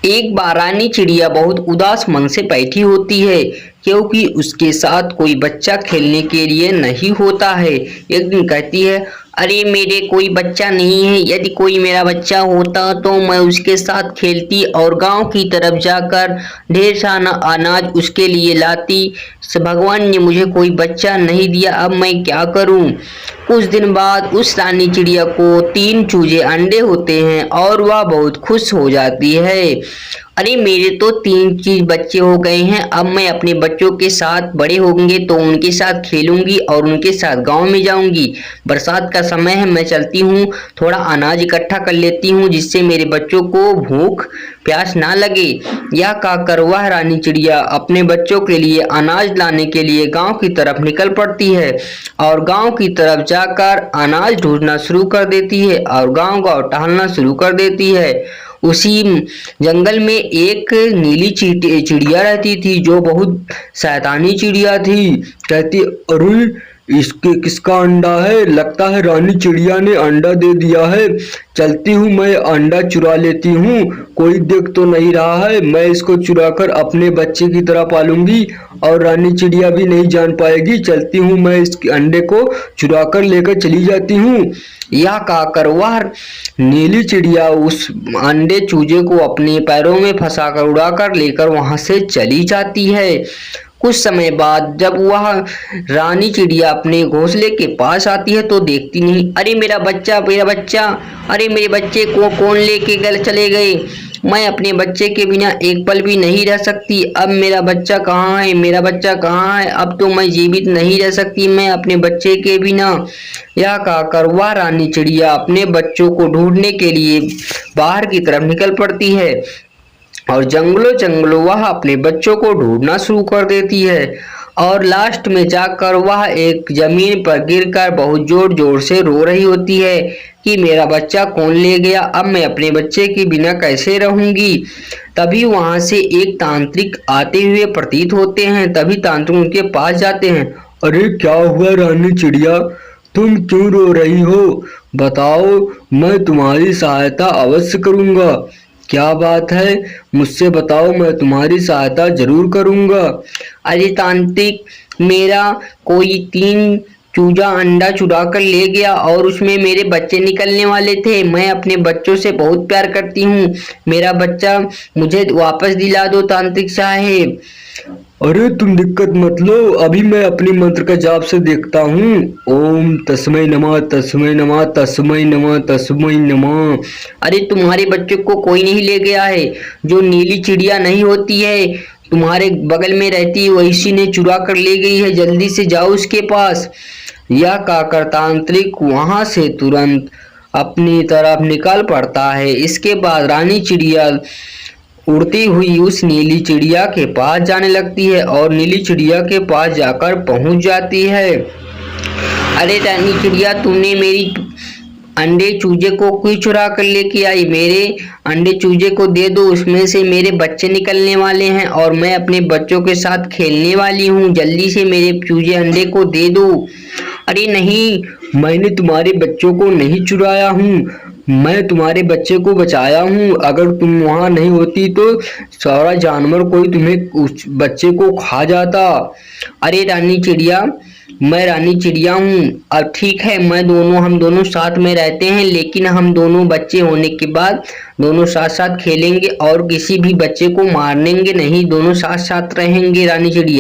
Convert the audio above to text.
एक बार रानी चिड़िया बहुत उदास मन से बैठी होती है क्योंकि उसके साथ कोई बच्चा खेलने के लिए नहीं होता है। एक दिन कहती है, अरे मेरे कोई बच्चा नहीं है। यदि कोई मेरा बच्चा होता तो मैं उसके साथ खेलती और गांव की तरफ जाकर ढेर सारा अनाज उसके लिए लाती। भगवान ने मुझे कोई बच्चा नहीं दिया, अब मैं क्या करूं। कुछ दिन बाद उस रानी चिड़िया को 3 चूजे अंडे होते हैं और वह बहुत खुश हो जाती है। अरे मेरे तो 3 चीज बच्चे हो गए हैं, अब मैं अपने बच्चों के साथ बड़े होंगे तो उनके साथ खेलूंगी और उनके साथ गांव में जाऊंगी। बरसात का समय है, मैं चलती हूँ, थोड़ा अनाज इकट्ठा कर लेती हूँ जिससे मेरे बच्चों को भूख प्यास ना लगे। यह कहकर वह रानी चिड़िया अपने बच्चों के लिए अनाज लाने के लिए गांव की तरफ निकल पड़ती है और गांव की तरफ जाकर अनाज ढूंढना शुरू कर देती है और गांव-गांव टहलना शुरू कर देती है। उसी जंगल में एक नीली चिड़िया रहती थी जो बहुत शैतानी चिड़िया थी। कहती, अरे इसके किसका अंडा है, लगता है रानी चिड़िया ने अंडा दे दिया है। चलती हूँ, मैं अंडा चुरा लेती हूँ, कोई देख तो नहीं रहा है। मैं इसको चुराकर अपने बच्चे की तरह पालूंगी और रानी चिड़िया भी नहीं जान पाएगी। चलती हूँ, मैं इस अंडे को चुराकर लेकर चली जाती हूँ। यह कहकर वह नीली चिड़िया उस अंडे चूजे को अपने पैरों में फंसाकर उड़ाकर लेकर वहां से चली जाती है। कुछ समय बाद जब वह रानी चिड़िया अपने घोंसले के पास आती है तो देखती नहीं, अरे मेरा बच्चा, मेरा बच्चा, अरे मेरे बच्चे को कौन लेके चले गए। मैं अपने बच्चे के बिना एक पल भी नहीं रह सकती। अब मेरा बच्चा कहाँ है, मेरा बच्चा कहाँ है, अब तो मैं जीवित नहीं रह सकती मैं अपने बच्चे के बिना। यह कहकर वह रानी चिड़िया अपने बच्चों को ढूंढने के लिए बाहर की तरफ निकल पड़ती है और जंगलों जंगलों वह अपने बच्चों को ढूंढना शुरू कर देती है और लास्ट में जाकर वह एक जमीन पर गिरकर बहुत जोर जोर से रो रही होती है कि मेरा बच्चा कौन ले गया, अब मैं अपने बच्चे के बिना कैसे रहूंगी। तभी वहां से एक तांत्रिक आते हुए प्रतीत होते हैं। तभी तांत्रिक उनके पास जाते हैं। अरे क्या हुआ रानी चिड़िया, तुम क्यों रो रही हो, बताओ, मैं तुम्हारी सहायता अवश्य करूंगा। क्या बात है, मुझसे बताओ, मैं तुम्हारी सहायता जरूर करूंगा। अरे तांत्रिक, मेरा कोई 3 चूजा अंडा चुरा कर ले गया और उसमें मेरे बच्चे निकलने वाले थे। मैं अपने बच्चों से बहुत प्यार करती हूँ, मेरा बच्चा मुझे वापस दिला दो तांत्रिक साहेब। अरे तुम दिक्कत मत लो, अभी मैं अपनी मंत्र का जाप से देखता हूँ। ओम तस्मै नमः तस्मै नमः तस्मै नमः तस्मै नमः। अरे तुम्हारे बच्चे को कोई नहीं ले गया है, जो नीली चिड़िया नहीं होती है तुम्हारे बगल में रहती है, वही ने चुरा कर ले गई है, जल्दी से जाओ उसके पास। यह कहकर तांत्रिक वहां से तुरंत अपनी तरफ निकल पड़ता है। इसके बाद रानी चिड़िया उड़ती हुई उस नीली चिड़िया के पास जाने लगती है और नीली चिड़िया के पास जाकर पहुंच जाती है। अरे रानी चिड़िया, तुमने मेरी अंडे चूजे को क्यों चुरा कर लेके आई, मेरे अंडे चूजे को दे दो, उसमें से मेरे बच्चे निकलने वाले हैं और मैं अपने बच्चों के साथ खेलने वाली हूँ, जल्दी से मेरे चूजे अंडे को दे दो। अरे नहीं, मैंने तुम्हारे बच्चों को नहीं चुराया हूँ, मैं तुम्हारे बच्चे को बचाया हूँ। अगर तुम वहां नहीं होती तो सारा जानवर कोई तुम्हें उस बच्चे को खा जाता। अरे रानी चिड़िया, मैं रानी चिड़िया हूँ। अब ठीक है, हम दोनों साथ में रहते हैं, लेकिन हम दोनों बच्चे होने के बाद दोनों साथ साथ खेलेंगे और किसी भी बच्चे को मारेंगे नहीं, दोनों साथ साथ रहेंगे रानी चिड़िया।